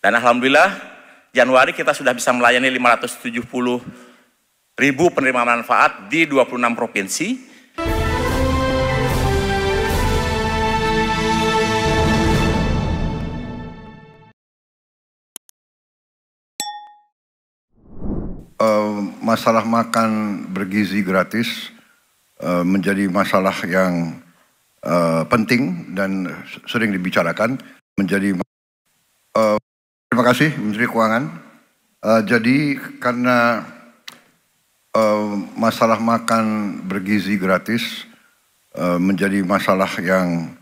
Dan alhamdulillah Januari kita sudah bisa melayani 570.000 penerima manfaat di 26 provinsi. Masalah makan bergizi gratis menjadi masalah yang penting dan sering dibicarakan. Terima kasih Menteri Keuangan. Jadi karena masalah makan bergizi gratis menjadi masalah yang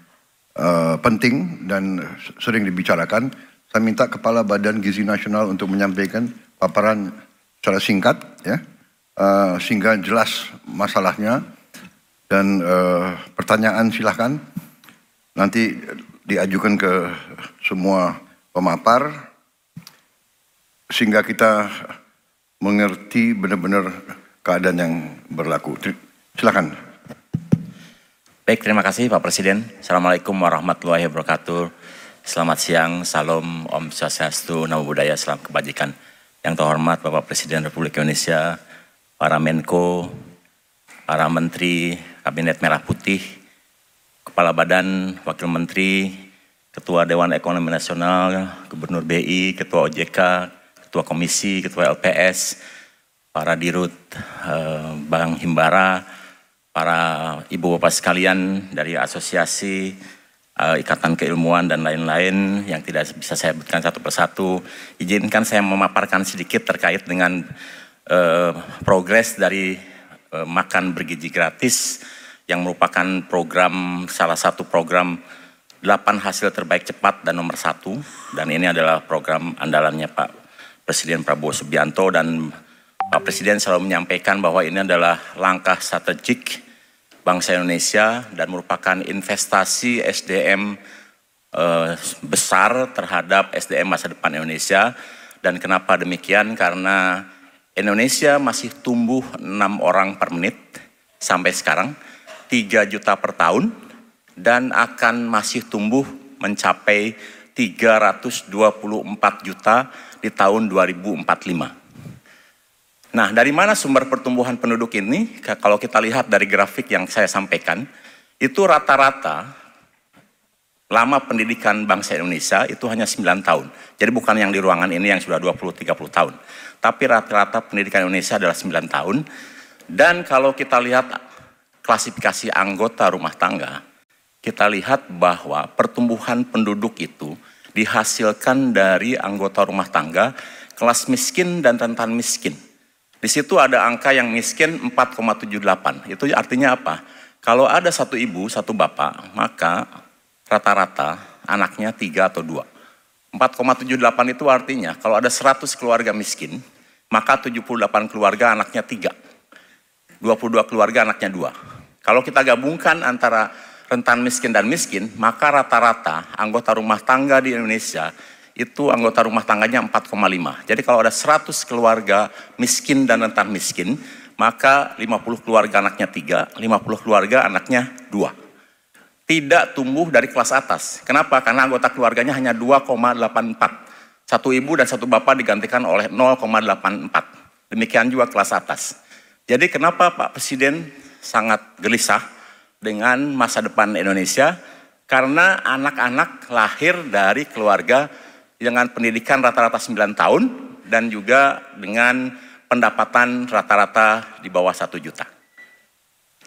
penting dan sering dibicarakan, saya minta Kepala Badan Gizi Nasional untuk menyampaikan paparan secara singkat, ya, sehingga jelas masalahnya. Dan pertanyaan silahkan nanti diajukan ke semua pemapar sehingga kita mengerti benar-benar keadaan yang berlaku. Silakan. Baik, terima kasih Pak Presiden. Assalamualaikum warahmatullahi wabarakatuh. Selamat siang, salam, Om Swastiastu, Namo Buddhaya, salam kebajikan. Yang terhormat Bapak Presiden Republik Indonesia, para Menko, para Menteri Kabinet Merah Putih, Kepala Badan, Wakil Menteri, Ketua Dewan Ekonomi Nasional, Gubernur BI, Ketua OJK, Ketua Komisi, Ketua LPS, para Dirut Bank Himbara, para Ibu Bapak sekalian dari asosiasi, Ikatan Keilmuan dan lain-lain yang tidak bisa saya sebutkan satu persatu. Izinkan saya memaparkan sedikit terkait dengan progres dari makan bergizi gratis yang merupakan program, salah satu program 8 hasil terbaik cepat dan nomor 1. Dan ini adalah program andalannya Pak Presiden Prabowo Subianto, dan Pak Presiden selalu menyampaikan bahwa ini adalah langkah strategik bangsa Indonesia dan merupakan investasi SDM besar terhadap SDM masa depan Indonesia. Dan kenapa demikian? Karena Indonesia masih tumbuh 6 orang per menit sampai sekarang, 3 juta per tahun, dan akan masih tumbuh mencapai 324 juta di tahun 2045. Nah, dari mana sumber pertumbuhan penduduk ini? Kalau kita lihat dari grafik yang saya sampaikan, itu rata-rata lama pendidikan bangsa Indonesia itu hanya 9 tahun. Jadi bukan yang di ruangan ini yang sudah 20-30 tahun. Tapi rata-rata pendidikan Indonesia adalah 9 tahun. Dan kalau kita lihat klasifikasi anggota rumah tangga, kita lihat bahwa pertumbuhan penduduk itu dihasilkan dari anggota rumah tangga, kelas miskin dan rentan miskin. Di situ ada angka yang miskin 4,78. Itu artinya apa? Kalau ada satu ibu, satu bapak, maka rata-rata anaknya 3 atau 2. 4,78 itu artinya kalau ada 100 keluarga miskin, maka 78 keluarga anaknya 3. 22 keluarga anaknya 2. Kalau kita gabungkan antara rentan miskin dan miskin, maka rata-rata anggota rumah tangga di Indonesia itu anggota rumah tangganya 4,5. Jadi kalau ada 100 keluarga miskin dan rentan miskin, maka 50 keluarga anaknya 3, 50 keluarga anaknya 2. Tidak tumbuh dari kelas atas. Kenapa? Karena anggota keluarganya hanya 2,84. Satu ibu dan satu bapak digantikan oleh 0,84. Demikian juga kelas atas. Jadi kenapa Pak Presiden sangat gelisah dengan masa depan Indonesia? Karena anak-anak lahir dari keluarga dengan pendidikan rata-rata 9 tahun dan juga dengan pendapatan rata-rata di bawah 1 juta.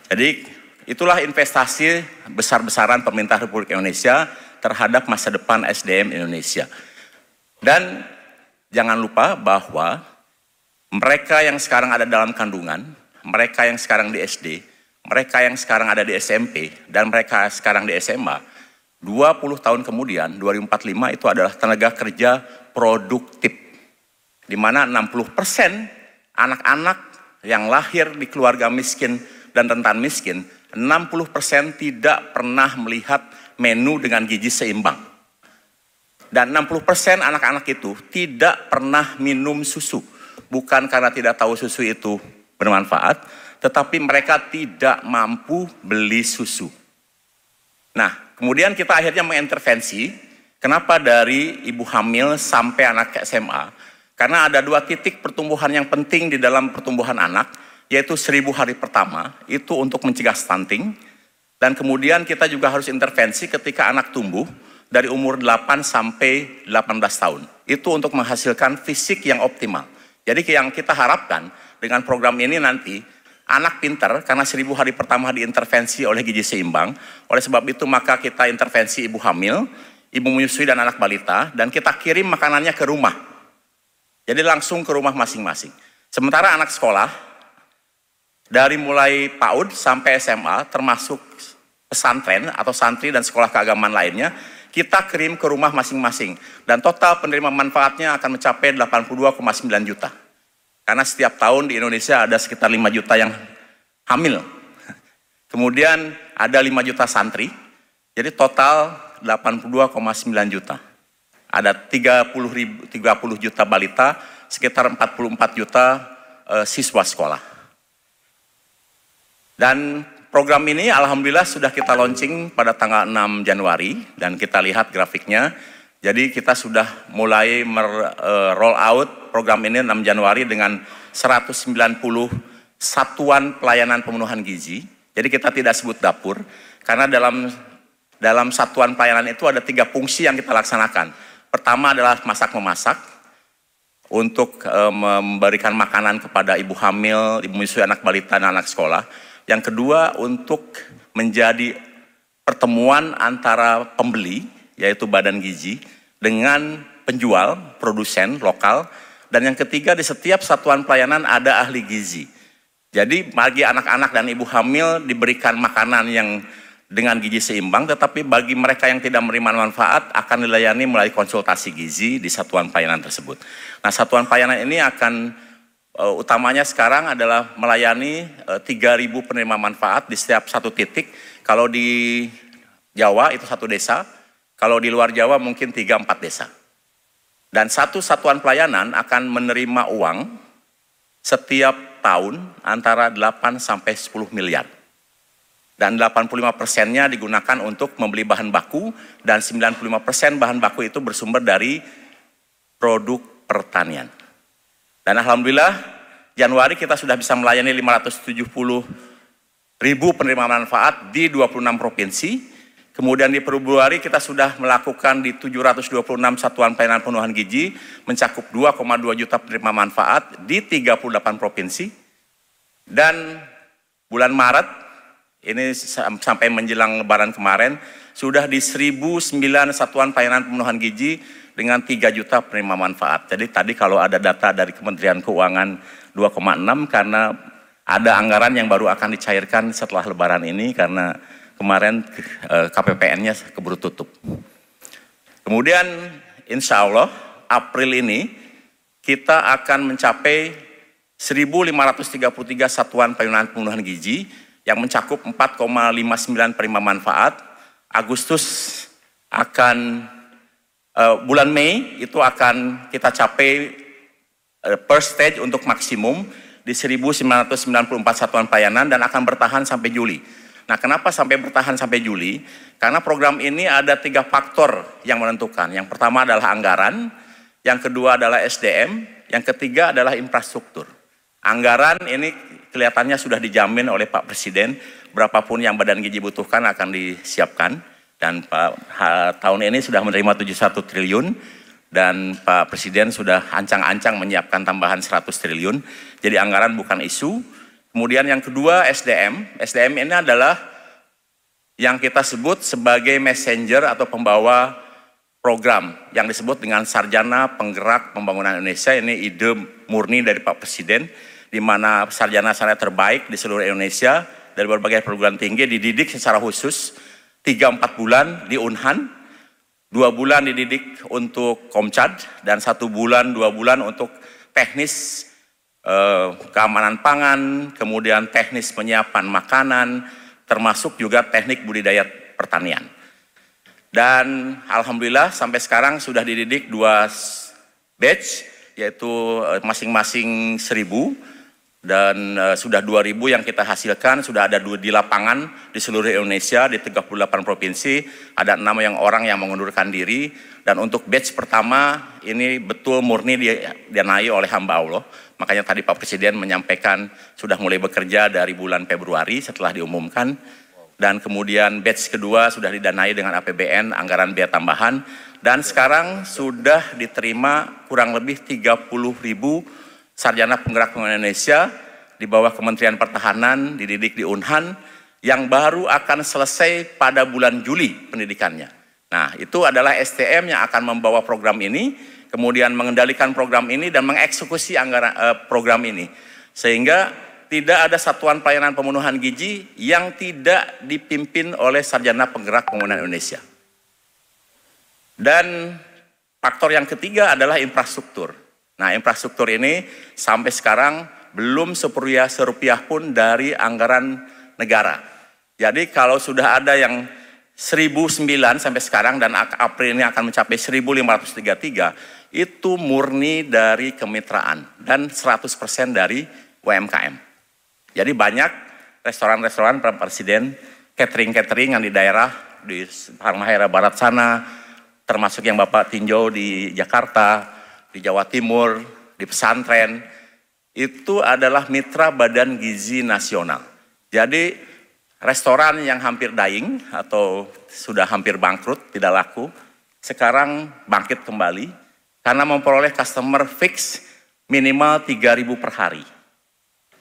Jadi itulah investasi besar-besaran pemerintah Republik Indonesia terhadap masa depan SDM Indonesia. Dan jangan lupa bahwa mereka yang sekarang ada dalam kandungan, mereka yang sekarang di SD, mereka yang sekarang ada di SMP, dan mereka sekarang di SMA, 20 tahun kemudian, 2045 itu adalah tenaga kerja produktif. Di mana 60% anak-anak yang lahir di keluarga miskin dan rentan miskin, 60% tidak pernah melihat menu dengan gizi seimbang. Dan 60% anak-anak itu tidak pernah minum susu. Bukan karena tidak tahu susu itu bermanfaat, tetapi mereka tidak mampu beli susu. Nah, kemudian kita akhirnya mengintervensi Kenapa dari ibu hamil sampai anak SMA? Karena ada 2 titik pertumbuhan yang penting di dalam pertumbuhan anak, yaitu 1000 hari pertama, itu untuk mencegah stunting, dan kemudian kita juga harus intervensi ketika anak tumbuh dari umur 8 sampai 18 tahun. Itu untuk menghasilkan fisik yang optimal. Jadi yang kita harapkan dengan program ini nanti, anak pintar karena 1000 hari pertama diintervensi oleh gizi seimbang. Oleh sebab itu maka kita intervensi ibu hamil, ibu menyusui dan anak balita, dan kita kirim makanannya ke rumah. Jadi langsung ke rumah masing-masing. Sementara anak sekolah, dari mulai PAUD sampai SMA, termasuk pesantren atau santri dan sekolah keagamaan lainnya, kita kirim ke rumah masing-masing. Dan total penerima manfaatnya akan mencapai 82,9 juta. Karena setiap tahun di Indonesia ada sekitar 5 juta yang hamil. Kemudian ada 5 juta santri, jadi total 82,9 juta. Ada 30 juta balita, sekitar 44 juta siswa sekolah. Dan program ini alhamdulillah sudah kita launching pada tanggal 6 Januari, dan kita lihat grafiknya. Jadi kita sudah mulai roll out program ini 6 Januari dengan 190 satuan pelayanan pemenuhan gizi. Jadi kita tidak sebut dapur, karena dalam satuan pelayanan itu ada 3 fungsi yang kita laksanakan. Pertama adalah masak-memasak, untuk memberikan makanan kepada ibu hamil, ibu menyusui, anak balita, dan anak sekolah. Yang kedua untuk menjadi pertemuan antara pembeli, yaitu badan gizi, dengan penjual, produsen lokal. Dan yang ketiga, di setiap satuan pelayanan ada ahli gizi. Jadi bagi anak-anak dan ibu hamil diberikan makanan yang dengan gizi seimbang, tetapi bagi mereka yang tidak menerima manfaat akan dilayani melalui konsultasi gizi di satuan pelayanan tersebut. Nah, satuan pelayanan ini akan utamanya sekarang adalah melayani 3.000 penerima manfaat di setiap satu titik. Kalau di Jawa itu 1 desa, kalau di luar Jawa mungkin 3-4 desa. Dan satu satuan pelayanan akan menerima uang setiap tahun antara 8 sampai 10 miliar. Dan 85%-nya digunakan untuk membeli bahan baku, dan 95% bahan baku itu bersumber dari produk pertanian. Dan alhamdulillah Januari kita sudah bisa melayani 570.000 penerima manfaat di 26 provinsi. Kemudian di Februari kita sudah melakukan di 726 satuan pelayanan pemenuhan gizi, mencakup 2,2 juta penerima manfaat di 38 provinsi. Dan bulan Maret, ini sampai menjelang Lebaran kemarin, sudah di 1.009 satuan pelayanan pemenuhan gizi dengan 3 juta penerima manfaat. Jadi tadi kalau ada data dari Kementerian Keuangan 2,6, karena ada anggaran yang baru akan dicairkan setelah Lebaran ini, karena kemarin KPPN-nya keburu tutup. Kemudian insya Allah April ini kita akan mencapai 1.533 satuan pelayanan pemenuhan gizi yang mencakup 4,59 penerima manfaat. Agustus akan, bulan Mei itu akan kita capai per stage untuk maksimum di 1.994 satuan pelayanan, dan akan bertahan sampai Juli. Nah, kenapa sampai bertahan sampai Juli? Karena program ini ada 3 faktor yang menentukan. Yang pertama adalah anggaran, yang kedua adalah SDM, yang ketiga adalah infrastruktur. Anggaran ini kelihatannya sudah dijamin oleh Pak Presiden, berapapun yang Badan Gizi butuhkan akan disiapkan, dan tahun ini sudah menerima 71 triliun, dan Pak Presiden sudah ancang-ancang menyiapkan tambahan 100 triliun, jadi anggaran bukan isu. Kemudian yang kedua SDM. SDM ini adalah yang kita sebut sebagai messenger atau pembawa program yang disebut dengan Sarjana Penggerak Pembangunan Indonesia. Ini ide murni dari Pak Presiden, di mana sarjana-sarjana terbaik di seluruh Indonesia dari berbagai perguruan tinggi dididik secara khusus 3-4 bulan di Unhan, 2 bulan dididik untuk Komcad, dan 1 bulan 2 bulan untuk teknis keamanan pangan, kemudian teknis penyiapan makanan, termasuk juga teknik budidaya pertanian. Dan alhamdulillah sampai sekarang sudah dididik 2 batch, yaitu masing-masing 1.000. Dan sudah 2.000 yang kita hasilkan, sudah ada 2 di lapangan di seluruh Indonesia, di 38 provinsi, ada 6 orang yang mengundurkan diri. Dan untuk batch pertama, ini betul murni didanai oleh hamba Allah. Makanya tadi Pak Presiden menyampaikan sudah mulai bekerja dari bulan Februari setelah diumumkan. Dan kemudian batch kedua sudah didanai dengan APBN, anggaran biaya tambahan. Dan sekarang sudah diterima kurang lebih 30.000 sarjana penggerak pembangunan Indonesia di bawah Kementerian Pertahanan, dididik di Unhan, yang baru akan selesai pada bulan Juli pendidikannya. Nah, itu adalah STM yang akan membawa program ini, kemudian mengendalikan program ini dan mengeksekusi anggaran program ini. Sehingga tidak ada satuan pelayanan pembunuhan gizi yang tidak dipimpin oleh sarjana penggerak pembangunan Indonesia. Dan faktor yang ketiga adalah infrastruktur. Nah, infrastruktur ini sampai sekarang belum serupiah pun dari anggaran negara. Jadi kalau sudah ada yang 1.009 sampai sekarang dan April ini akan mencapai 1.533, itu murni dari kemitraan dan 100% dari UMKM. Jadi banyak restoran-restoran Pak Presiden, catering-catering yang di daerah, di Halmahera Barat sana, termasuk yang Bapak tinjau di Jakarta, di Jawa Timur, di pesantren, itu adalah mitra Badan Gizi Nasional. Jadi restoran yang hampir dying atau sudah hampir bangkrut, tidak laku, sekarang bangkit kembali karena memperoleh customer fix minimal 3.000 per hari.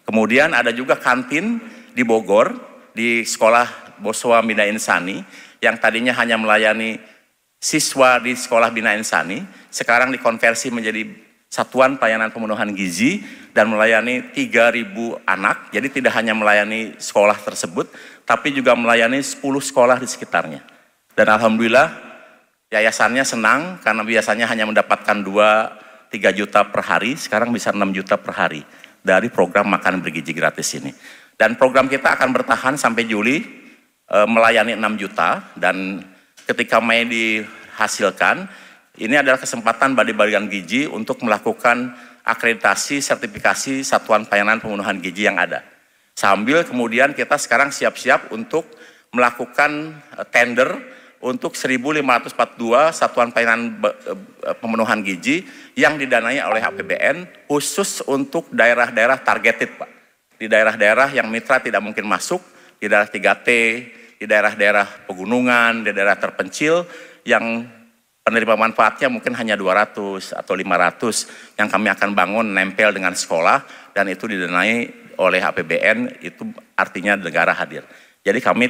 Kemudian ada juga kantin di Bogor, di sekolah Boswa Bina Insani, yang tadinya hanya melayani siswa di sekolah Bina Insani, sekarang dikonversi menjadi satuan pelayanan pembunuhan gizi dan melayani 3.000 anak. Jadi tidak hanya melayani sekolah tersebut, tapi juga melayani 10 sekolah di sekitarnya. Dan alhamdulillah yayasannya senang karena biasanya hanya mendapatkan 2-3 juta per hari, sekarang bisa 6 juta per hari dari program makan bergizi gratis ini. Dan program kita akan bertahan sampai Juli melayani 6 juta dan ketika Mei dihasilkan, ini adalah kesempatan bagi Badan Gizi untuk melakukan akreditasi sertifikasi satuan pelayanan pembunuhan gizi yang ada. Sambil kemudian kita sekarang siap-siap untuk melakukan tender untuk 1.542 satuan pelayanan pembunuhan gizi yang didanai oleh APBN khusus untuk daerah-daerah targeted, Pak. Di daerah-daerah yang mitra tidak mungkin masuk, di daerah 3T, di daerah-daerah pegunungan, di daerah terpencil yang penerima manfaatnya mungkin hanya 200 atau 500 yang kami akan bangun nempel dengan sekolah dan itu didanai oleh APBN, itu artinya negara hadir. Jadi kami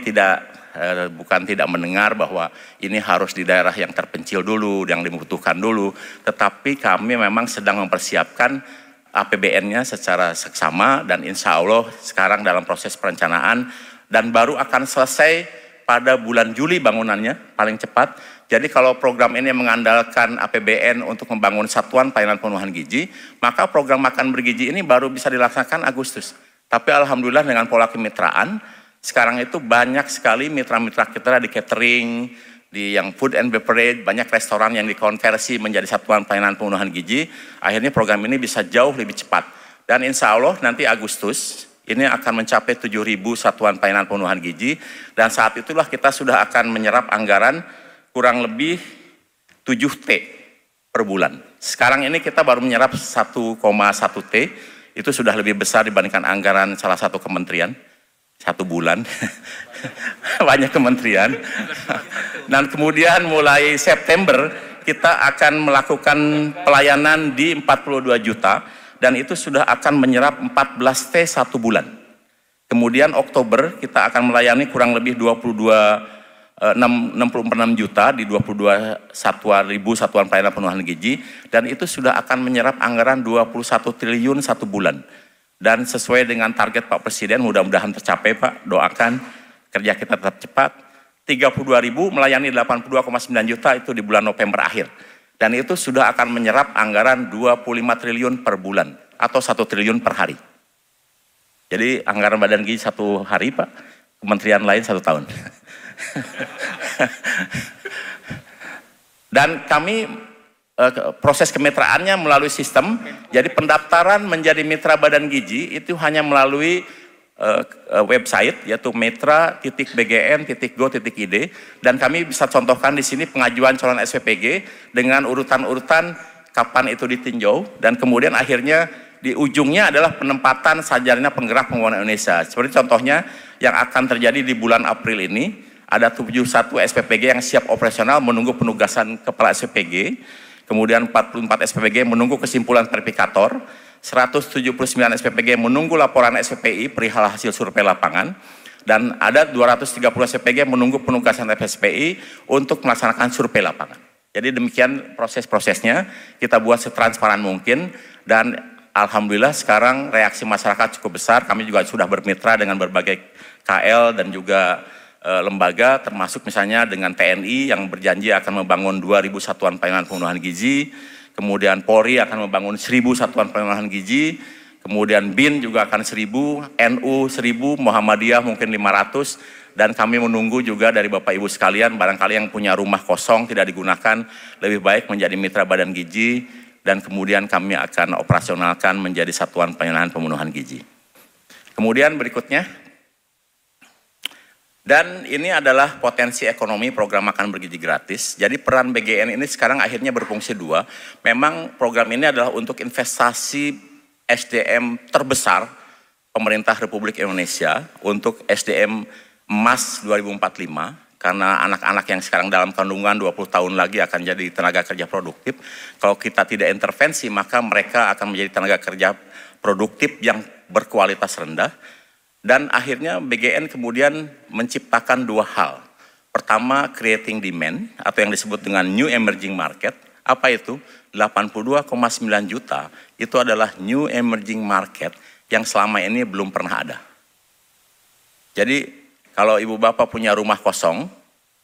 bukan tidak mendengar bahwa ini harus di daerah yang terpencil dulu, yang dibutuhkan dulu, tetapi kami memang sedang mempersiapkan APBN-nya secara seksama dan insya Allah sekarang dalam proses perencanaan dan baru akan selesai pada bulan Juli bangunannya paling cepat. Jadi kalau program ini mengandalkan APBN untuk membangun satuan pelayanan pembunuhan gizi, maka program makan bergizi ini baru bisa dilaksanakan Agustus. Tapi alhamdulillah dengan pola kemitraan, sekarang itu banyak sekali mitra-mitra kita di catering, di yang food and beverage, banyak restoran yang dikonversi menjadi satuan pelayanan pembunuhan gizi. Akhirnya program ini bisa jauh lebih cepat. Dan insya Allah nanti Agustus, ini akan mencapai 7.000 satuan pelayanan pembunuhan gizi. Dan saat itulah kita sudah akan menyerap anggaran kurang lebih 7T per bulan. Sekarang ini kita baru menyerap 1,1 T, itu sudah lebih besar dibandingkan anggaran salah satu kementerian, 1 bulan, banyak kementerian. Dan kemudian mulai September kita akan melakukan pelayanan di 42 juta, dan itu sudah akan menyerap 14 T 1 bulan. Kemudian Oktober kita akan melayani kurang lebih 66 juta di 22 satuan pelayanan pembunuhan gizi, dan itu sudah akan menyerap anggaran 21 triliun 1 bulan. Dan sesuai dengan target Pak Presiden, mudah-mudahan tercapai Pak, doakan kerja kita tetap cepat. 32.000 melayani 82,9 juta itu di bulan November akhir. Dan itu sudah akan menyerap anggaran 25 triliun per bulan atau 1 triliun per hari. Jadi anggaran Badan Gizi 1 hari Pak, kementerian lain 1 tahun. Dan kami proses kemitraannya melalui sistem. Jadi pendaftaran menjadi mitra badan gizi itu hanya melalui website yaitu mitra.bgn.go.id, dan kami bisa contohkan di sini pengajuan calon SPPG dengan urutan-urutan kapan itu ditinjau, dan kemudian akhirnya di ujungnya adalah penempatan Sarjana Penggerak Pembangunan Indonesia. Seperti contohnya yang akan terjadi di bulan April ini, ada 71 SPPG yang siap operasional menunggu penugasan kepala SPPG, kemudian 44 SPPG menunggu kesimpulan verifikator, 179 SPPG menunggu laporan SPPI perihal hasil survei lapangan, dan ada 230 SPPG menunggu penugasan FSPI untuk melaksanakan survei lapangan. Jadi demikian proses-prosesnya, kita buat setransparan mungkin, dan alhamdulillah sekarang reaksi masyarakat cukup besar. Kami juga sudah bermitra dengan berbagai KL dan juga lembaga, termasuk misalnya dengan TNI yang berjanji akan membangun 2.000 satuan pelayanan pemenuhan gizi, kemudian Polri akan membangun 1.000 satuan pemenuhan gizi, kemudian BIN juga akan 1.000, NU 1.000, Muhammadiyah mungkin 500, dan kami menunggu juga dari Bapak Ibu sekalian, barangkali yang punya rumah kosong tidak digunakan, lebih baik menjadi mitra badan gizi, dan kemudian kami akan operasionalkan menjadi satuan pelayanan pemenuhan gizi. Kemudian berikutnya, dan ini adalah potensi ekonomi program makan bergizi gratis. Jadi peran BGN ini sekarang akhirnya berfungsi dua. Memang program ini adalah untuk investasi SDM terbesar pemerintah Republik Indonesia untuk SDM emas 2045. Karena anak-anak yang sekarang dalam kandungan 20 tahun lagi akan jadi tenaga kerja produktif. Kalau kita tidak intervensi, maka mereka akan menjadi tenaga kerja produktif yang berkualitas rendah. Dan akhirnya BGN kemudian menciptakan dua hal. Pertama, creating demand atau yang disebut dengan new emerging market. Apa itu? 82,9 juta itu adalah new emerging market yang selama ini belum pernah ada. Jadi kalau ibu bapak punya rumah kosong,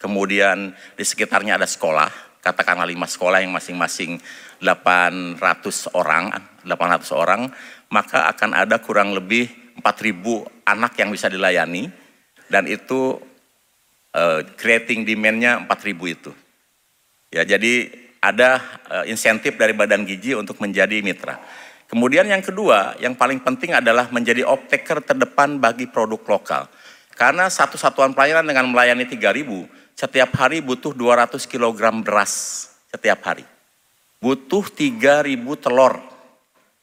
kemudian di sekitarnya ada sekolah, katakanlah 5 sekolah yang masing-masing 800 orang, maka akan ada kurang lebih 4.000 anak yang bisa dilayani, dan itu creating demand-nya 4.000 itu. Ya, jadi ada insentif dari Badan Gizi untuk menjadi mitra. Kemudian yang kedua, yang paling penting adalah menjadi off-taker terdepan bagi produk lokal. Karena satu satuan pelayanan dengan melayani 3.000, setiap hari butuh 200 kg beras setiap hari. Butuh 3.000 telur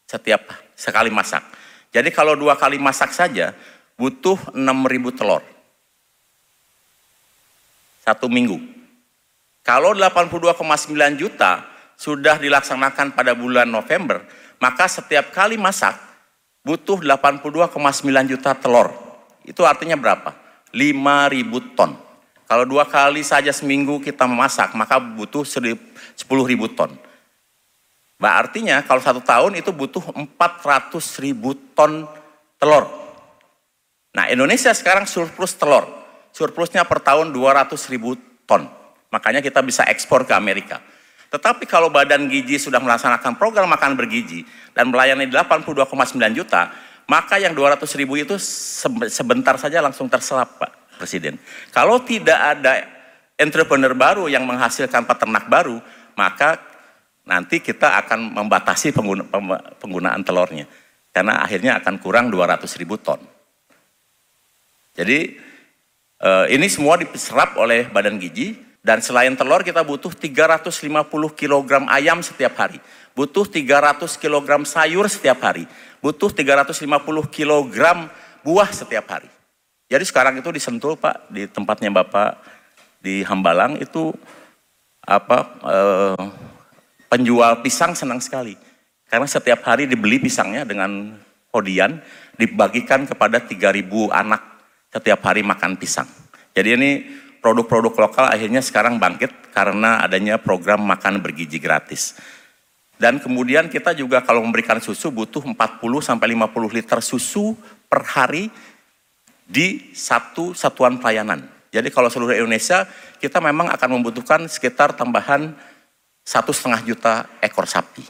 setiap sekali masak. Jadi kalau 2 kali masak saja butuh 6.000 telur. 1 minggu. Kalau 82,9 juta sudah dilaksanakan pada bulan November, maka setiap kali masak butuh 82,9 juta telur. Itu artinya berapa? 5.000 ton. Kalau 2 kali saja seminggu kita memasak, maka butuh 10.000 ton. Artinya kalau 1 tahun itu butuh 400.000 ton telur. Nah, Indonesia sekarang surplus telur. Surplusnya per tahun 200.000 ton. Makanya kita bisa ekspor ke Amerika. Tetapi kalau Badan Gizi sudah melaksanakan program makan bergizi dan melayani 82,9 juta, maka yang 200.000 itu sebentar saja langsung terserap, Pak Presiden. Kalau tidak ada entrepreneur baru yang menghasilkan peternak baru, maka nanti kita akan membatasi penggunaan telurnya. Karena akhirnya akan kurang 200.000 ton. Jadi ini semua diserap oleh Badan Gizi. Dan selain telur kita butuh 350 kg ayam setiap hari. Butuh 300 kg sayur setiap hari. Butuh 350 kg buah setiap hari. Jadi sekarang itu di Sentul, Pak, di tempatnya Bapak di Hambalang itu penjual pisang senang sekali. Karena setiap hari dibeli pisangnya dengan hodian, dibagikan kepada 3.000 anak setiap hari makan pisang. Jadi ini produk-produk lokal akhirnya sekarang bangkit karena adanya program makan bergizi gratis. Dan kemudian kita juga kalau memberikan susu butuh 40-50 liter susu per hari di satu satuan pelayanan. Jadi kalau seluruh Indonesia kita memang akan membutuhkan sekitar tambahan 1,5 juta ekor sapi.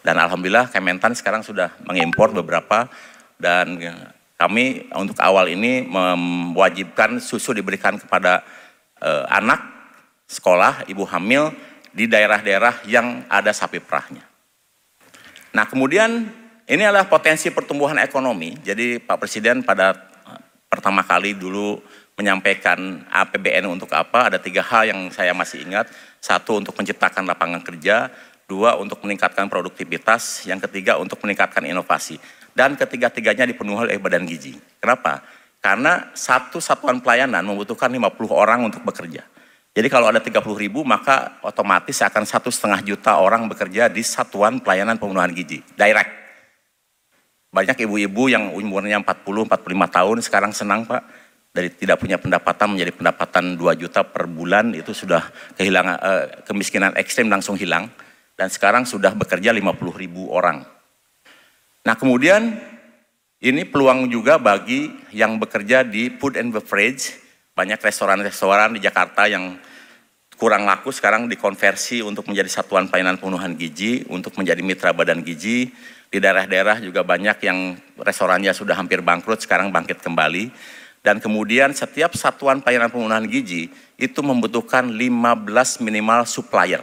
Dan alhamdulillah Kementan sekarang sudah mengimpor beberapa, dan kami untuk awal ini mewajibkan susu diberikan kepada anak, sekolah, ibu hamil, di daerah-daerah yang ada sapi perahnya. Nah, kemudian ini adalah potensi pertumbuhan ekonomi. Jadi Pak Presiden pada pertama kali dulu menyampaikan APBN untuk apa, ada 3 hal yang saya masih ingat. 1, untuk menciptakan lapangan kerja. 2, untuk meningkatkan produktivitas. Yang 3, untuk meningkatkan inovasi. Dan ketiga-tiganya dipenuhi oleh Badan Gizi. Kenapa? Karena satu satuan pelayanan membutuhkan 50 orang untuk bekerja. Jadi kalau ada 30.000, maka otomatis akan 1,5 juta orang bekerja di satuan pelayanan pemenuhan gizi, direct. Banyak ibu-ibu yang umurnya 40-45 tahun sekarang senang, Pak, dari tidak punya pendapatan menjadi pendapatan 2 juta per bulan, itu sudah kehilangan kemiskinan ekstrem langsung hilang, dan sekarang sudah bekerja 50.000 orang. Nah, kemudian ini peluang juga bagi yang bekerja di food and beverage. Banyak restoran-restoran di Jakarta yang kurang laku sekarang dikonversi untuk menjadi satuan pelayanan pemenuhan gizi, untuk menjadi mitra Badan Gizi. Di daerah-daerah juga banyak yang restorannya sudah hampir bangkrut, sekarang bangkit kembali. Dan kemudian setiap satuan pelayanan pemenuhan gizi itu membutuhkan 15 minimal supplier.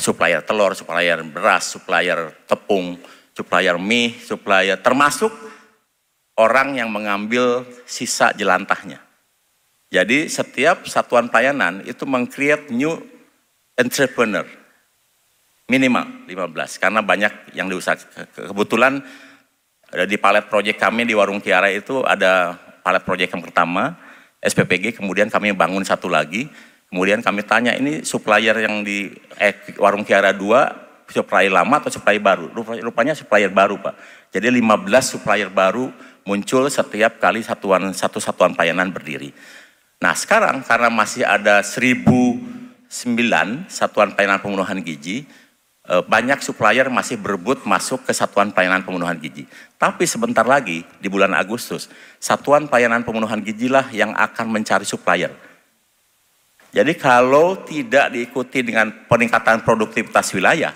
Supplier telur, supplier beras, supplier tepung, supplier mie, supplier termasuk orang yang mengambil sisa jelantahnya. Jadi setiap satuan pelayanan itu meng-create new entrepreneur. Minimal 15, karena banyak yang diusahakan. Kebetulan di palet project kami di Warung Kiara itu ada palet project yang pertama, SPPG, kemudian kami bangun satu lagi. Kemudian kami tanya, ini supplier yang di Warung Kiara 2, supplier lama atau supplier baru? Rupanya supplier baru, Pak. Jadi 15 supplier baru muncul setiap kali satu satuan pelayanan berdiri. Nah, sekarang karena masih ada 1.009 satuan pelayanan pemenuhan gizi, banyak supplier masih berebut masuk ke satuan pelayanan pemenuhan gizi. Tapi sebentar lagi di bulan Agustus, satuan pelayanan pemenuhan gizi lah yang akan mencari supplier. Jadi kalau tidak diikuti dengan peningkatan produktivitas wilayah,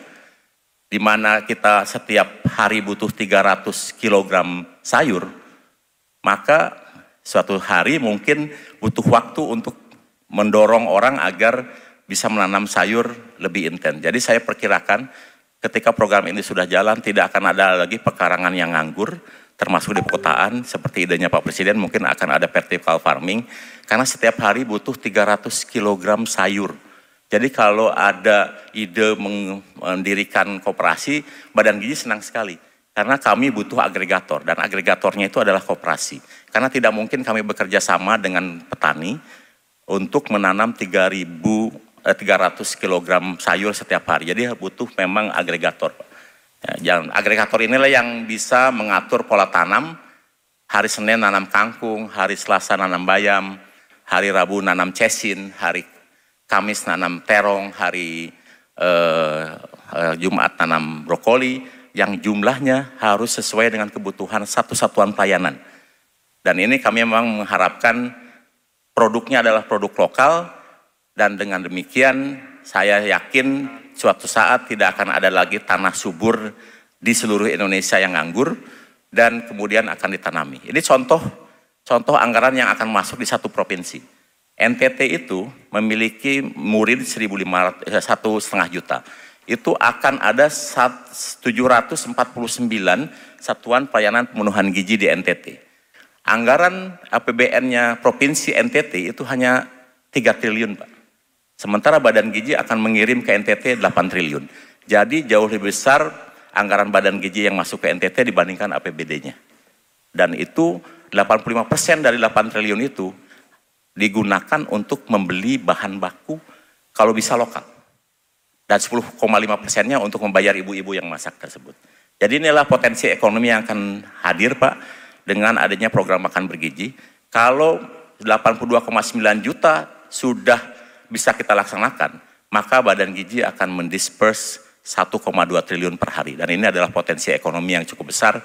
di mana kita setiap hari butuh 300 kg sayur, maka suatu hari mungkin butuh waktu untuk mendorong orang agar bisa menanam sayur lebih intens. Jadi saya perkirakan ketika program ini sudah jalan, tidak akan ada lagi pekarangan yang nganggur, termasuk di perkotaan, seperti idenya Pak Presiden, mungkin akan ada vertical farming, karena setiap hari butuh 300 kg sayur. Jadi kalau ada ide mendirikan koperasi, Badan Gizi senang sekali. Karena kami butuh agregator, dan agregatornya itu adalah koperasi. Karena tidak mungkin kami bekerja sama dengan petani untuk menanam 300 kg sayur setiap hari. Jadi butuh memang agregator. Ya, agregator inilah yang bisa mengatur pola tanam. Hari Senin nanam kangkung, hari Selasa nanam bayam, hari Rabu nanam cesin, hari Kamis nanam terong, hari Jumat nanam brokoli, yang jumlahnya harus sesuai dengan kebutuhan satu satuan pelayanan. Dan ini kami memang mengharapkan produknya adalah produk lokal, dan dengan demikian saya yakin suatu saat tidak akan ada lagi tanah subur di seluruh Indonesia yang nganggur, dan kemudian akan ditanami. Ini contoh anggaran yang akan masuk di satu provinsi. NTT itu memiliki murid 1,5 juta. Itu akan ada 749 satuan pelayanan pemenuhan gizi di NTT. Anggaran APBN-nya Provinsi NTT itu hanya 3 triliun, Pak. Sementara Badan Gizi akan mengirim ke NTT 8 triliun. Jadi jauh lebih besar anggaran Badan Gizi yang masuk ke NTT dibandingkan APBD-nya. Dan itu 85% dari 8 triliun itu digunakan untuk membeli bahan baku kalau bisa lokal. Dan 10,5%-nya untuk membayar ibu-ibu yang masak tersebut. Jadi inilah potensi ekonomi yang akan hadir, Pak, dengan adanya program makan bergizi. Kalau 82,9 juta sudah bisa kita laksanakan, maka Badan Gizi akan mendisperse 1,2 triliun per hari. Dan ini adalah potensi ekonomi yang cukup besar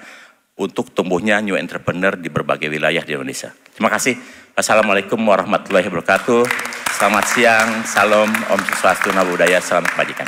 untuk tumbuhnya new entrepreneur di berbagai wilayah di Indonesia. Terima kasih. Wassalamualaikum warahmatullahi wabarakatuh. Selamat siang, salam, Om Swastiastu, Namo Buddhaya, salam kebajikan.